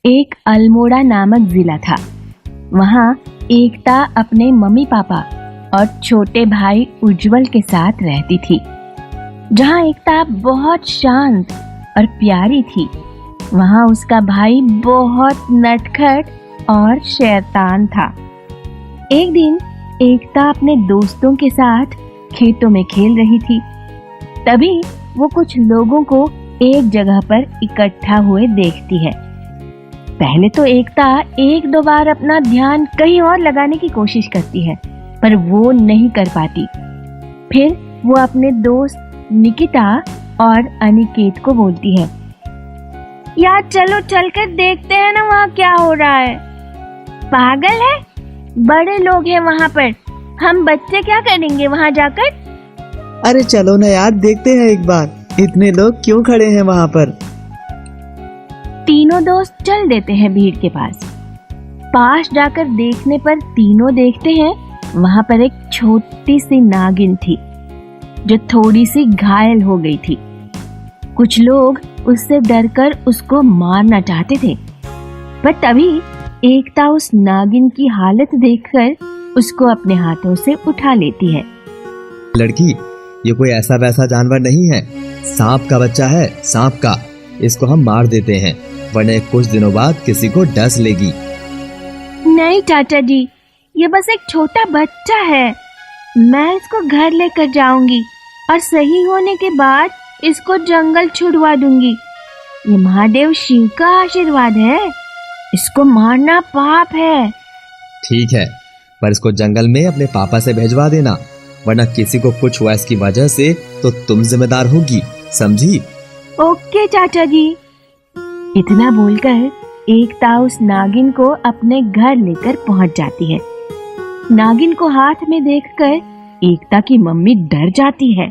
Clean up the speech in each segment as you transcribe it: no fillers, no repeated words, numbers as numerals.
एक अल्मोड़ा नामक जिला था। वहाँ एकता अपने मम्मी पापा और छोटे भाई उज्जवल के साथ रहती थी। जहाँ एकता बहुत शांत और प्यारी थी, वहाँ उसका भाई बहुत नटखट और शैतान था। एक दिन एकता अपने दोस्तों के साथ खेतों में खेल रही थी। तभी वो कुछ लोगों को एक जगह पर इकट्ठा हुए देखती है। पहले तो एकता एक दो बार अपना ध्यान कहीं और लगाने की कोशिश करती है, पर वो नहीं कर पाती। फिर वो अपने दोस्त निकिता और अनिकेत को बोलती है, यार चलो चलकर देखते हैं ना वहाँ क्या हो रहा है। पागल है, बड़े लोग हैं वहाँ पर, हम बच्चे क्या करेंगे वहाँ जाकर। अरे चलो ना यार, देखते हैं एक बार, इतने लोग क्यों खड़े हैं वहाँ पर। तीनों दोस्त चल देते हैं भीड़ के पास जाकर देखने पर तीनों देखते हैं वहाँ पर एक छोटी सी नागिन थी जो थोड़ी सी घायल हो गई थी। कुछ लोग उससे डरकर उसको मारना चाहते थे, पर तभी एकता उस नागिन की हालत देखकर उसको अपने हाथों से उठा लेती है। लड़की, ये कोई ऐसा वैसा जानवर नहीं है, सांप का बच्चा है, सांप का। इसको हम मार देते हैं, वरना कुछ दिनों बाद किसी को डस लेगी। नहीं चाचा जी, ये बस एक छोटा बच्चा है। मैं इसको घर लेकर जाऊंगी और सही होने के बाद इसको जंगल छुड़वा दूंगी। ये महादेव शिव का आशीर्वाद है, इसको मारना पाप है। ठीक है, पर इसको जंगल में अपने पापा से भेजवा देना, वरना किसी को कुछ हुआ इसकी वजह से तो तुम जिम्मेदार होगी, समझी? ओके चाचा जी। इतना बोलकर एकता उस नागिन को अपने घर लेकर पहुंच जाती है। नागिन को हाथ में देखकर एकता की मम्मी डर जाती है।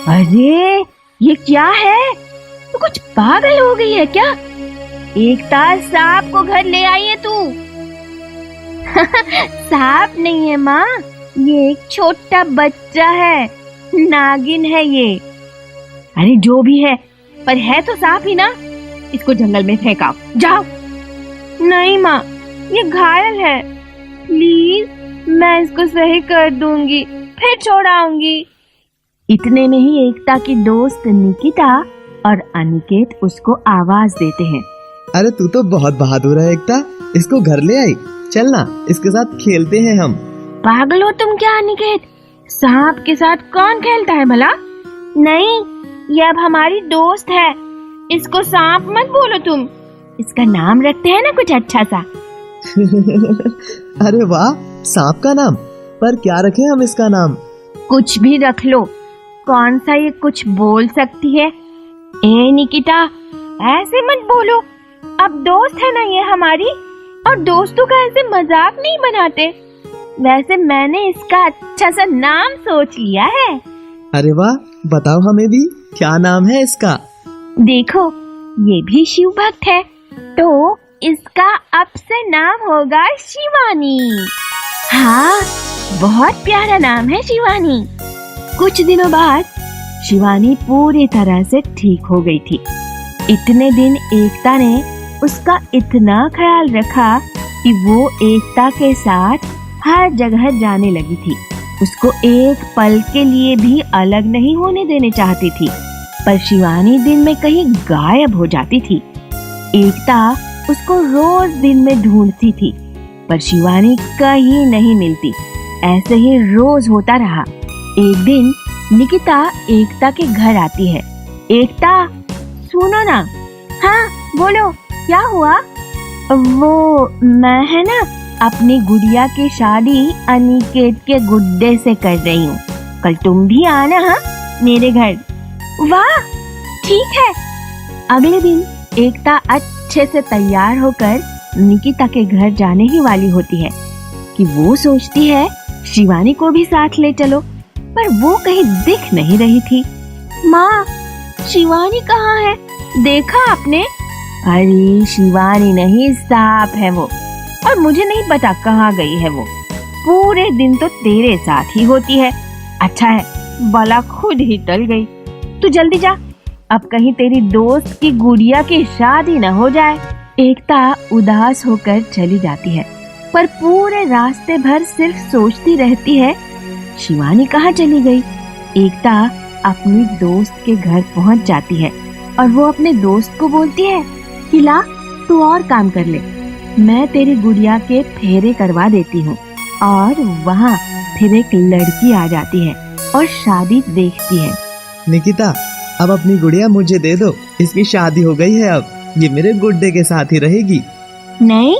अरे ये क्या है, तू कुछ पागल हो गई है क्या? एकता, सांप को घर ले आई है तू। सांप नहीं है माँ, ये एक छोटा बच्चा है, नागिन है ये। अरे जो भी है, पर है तो सांप ही ना। इसको जंगल में फेंकाओ, जाओ। नहीं माँ, ये घायल है, प्लीज मैं इसको सही कर दूंगी, फिर छोड़ाऊंगी। इतने में ही एकता की दोस्त निकिता और अनिकेत उसको आवाज देते हैं। अरे तू तो बहुत बहादुर है एकता, इसको घर ले आई, चलना इसके साथ खेलते हैं हम। पागल हो तुम क्या अनिकेत, सांप के साथ कौन खेलता है भला? नहीं, ये अब हमारी दोस्त है, इसको सांप मत बोलो तुम, इसका नाम रखते हैं ना कुछ अच्छा सा। अरे वाह, सांप का नाम, पर क्या रखें हम इसका नाम? कुछ भी रख लो, कौन सा ये कुछ बोल सकती है? ए निकिता, ऐसे मत बोलो, अब दोस्त है ना ये हमारी, और दोस्तों का ऐसे मजाक नहीं बनाते। वैसे मैंने इसका अच्छा सा नाम सोच लिया है। अरे वाह, बताओ हमें भी, क्या नाम है इसका? देखो, ये भी शिव भक्त है, तो इसका अब से नाम होगा शिवानी। हाँ, बहुत प्यारा नाम है शिवानी। कुछ दिनों बाद शिवानी पूरी तरह से ठीक हो गई थी। इतने दिन एकता ने उसका इतना ख्याल रखा कि वो एकता के साथ हर जगह जाने लगी थी। उसको एक पल के लिए भी अलग नहीं होने देने चाहती थी, पर शिवानी दिन में कहीं गायब हो जाती थी। एकता उसको रोज दिन में ढूंढती थी, पर शिवानी कहीं नहीं मिलती। ऐसे ही रोज होता रहा। एक दिन निकिता एकता के घर आती है। एकता, सुनो ना। हाँ बोलो, क्या हुआ? वो मैं है ना अपनी गुड़िया की शादी अनिकेत के गुड्डे से कर रही हूँ, कल तुम भी आना हाँ मेरे घर। वाह, ठीक है। अगले दिन एकता अच्छे से तैयार होकर निकिता के घर जाने ही वाली होती है कि वो सोचती है शिवानी को भी साथ ले चलो, पर वो कहीं दिख नहीं रही थी। माँ, शिवानी कहाँ है, देखा आपने? अरे शिवानी नहीं, सांप है वो, और मुझे नहीं पता कहाँ गई है वो। पूरे दिन तो तेरे साथ ही होती है। अच्छा है, बला खुद ही टल गई। तू जल्दी जा, अब कहीं तेरी दोस्त की गुड़िया की शादी न हो जाए। एकता उदास होकर चली जाती है, पर पूरे रास्ते भर सिर्फ सोचती रहती है शिवानी कहाँ चली गई। एकता अपनी दोस्त के घर पहुंच जाती है और वो अपने दोस्त को बोलती है कि ला तू और काम कर ले, मैं तेरी गुड़िया के फेरे करवा देती हूँ। और वहाँ फिर एक लड़की आ जाती है और शादी देखती है। निकिता, अब अपनी गुड़िया मुझे दे दो, इसकी शादी हो गई है, अब ये मेरे गुड्डे के साथ ही रहेगी। नहीं,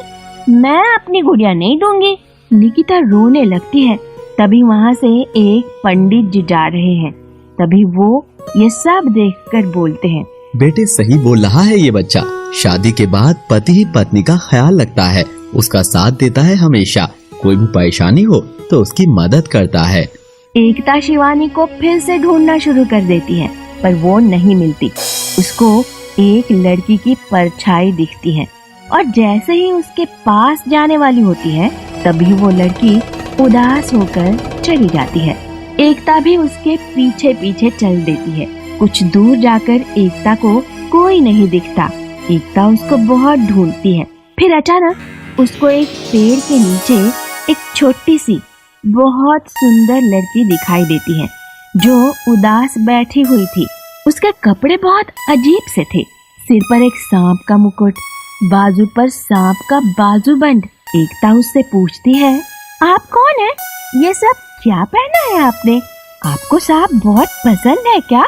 मैं अपनी गुड़िया नहीं दूंगी। निकिता रोने लगती है। तभी वहाँ से एक पंडित जी जा रहे हैं। तभी वो ये सब देखकर बोलते हैं, बेटे सही बोल रहा है ये बच्चा। शादी के बाद पति ही पत्नी का ख्याल रखता है, उसका साथ देता है हमेशा। कोई भी परेशानी हो तो उसकी मदद करता है। एकता शिवानी को फिर से ढूंढना शुरू कर देती है, पर वो नहीं मिलती। उसको एक लड़की की परछाई दिखती है और जैसे ही उसके पास जाने वाली होती है तभी वो लड़की उदास होकर चली जाती है। एकता भी उसके पीछे पीछे चल देती है। कुछ दूर जाकर एकता को कोई नहीं दिखता। एकता उसको बहुत ढूंढती है। फिर अचानक उसको एक पेड़ के नीचे एक छोटी सी बहुत सुंदर लड़की दिखाई देती है जो उदास बैठी हुई थी। उसके कपड़े बहुत अजीब से थे। सिर पर एक सांप का मुकुट, बाजू पर सांप का बाजूबंद। एकता उससे पूछती है, आप कौन है? ये सब क्या पहना है आपने? आपको सांप बहुत पसंद है क्या?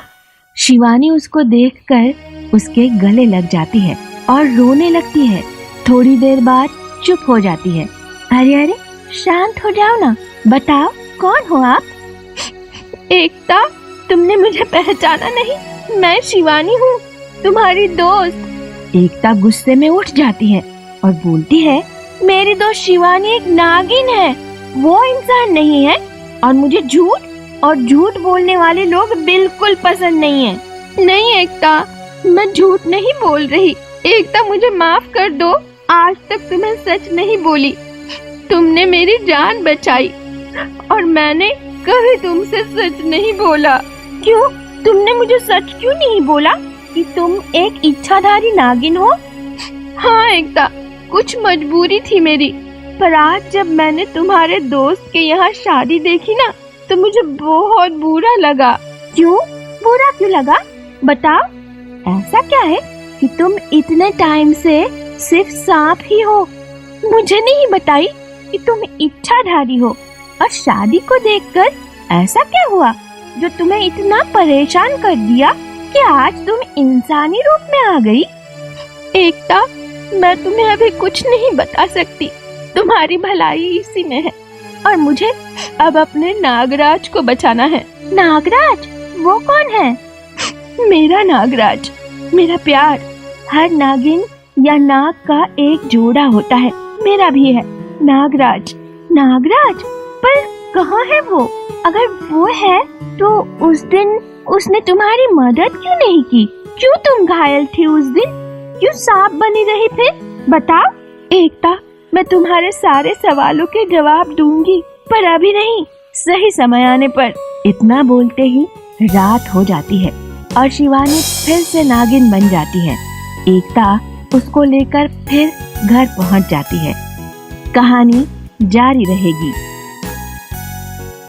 शिवानी उसको देखकर उसके गले लग जाती है और रोने लगती है। थोड़ी देर बाद चुप हो जाती है। अरे अरे, शांत हो जाओ ना, बताओ कौन हो आप? एकता, तुमने मुझे पहचाना नहीं? मैं शिवानी हूँ, तुम्हारी दोस्त। एकता गुस्से में उठ जाती है और बोलती है, मेरी दोस्त शिवानी एक नागिन है, वो इंसान नहीं है। और मुझे झूठ बोलने वाले लोग बिल्कुल पसंद नहीं है। नहीं एकता, मैं झूठ नहीं बोल रही। एकता, मुझे माफ कर दो, आज तक तुम्हें सच नहीं बोली। तुमने मेरी जान बचाई और मैंने कभी तुमसे सच नहीं बोला। क्यों? तुमने मुझे सच क्यों नहीं बोला कि तुम एक इच्छाधारी नागिन हो? हाँ एकता, कुछ मजबूरी थी मेरी, पर आज जब मैंने तुम्हारे दोस्त के यहाँ शादी देखी ना तो मुझे बहुत बुरा लगा। क्यों? बुरा क्यों लगा? बताओ, ऐसा क्या है कि तुम इतने टाइम से सिर्फ सांप ही हो? मुझे नहीं बताई कि तुम इच्छाधारी हो। और शादी को देखकर ऐसा क्या हुआ जो तुम्हें इतना परेशान कर दिया कि आज तुम इंसानी रूप में आ गई? एकता, मैं तुम्हें अभी कुछ नहीं बता सकती। तुम्हारी भलाई इसी में है और मुझे अब अपने नागराज को बचाना है। नागराज? वो कौन है? मेरा नागराज, मेरा प्यार। हर नागिन या नाग का एक जोड़ा होता है, मेरा भी है नागराज। नागराज? पर कहाँ है वो? अगर वो है तो उस दिन उसने तुम्हारी मदद क्यों नहीं की? क्यों तुम घायल थी उस दिन? क्यों सांप बनी रही फिर? बताओ। एकता, मैं तुम्हारे सारे सवालों के जवाब दूंगी, पर अभी नहीं, सही समय आने पर। इतना बोलते ही रात हो जाती है और शिवानी फिर से नागिन बन जाती है। एकता उसको लेकर फिर घर पहुंच जाती है। कहानी जारी रहेगी।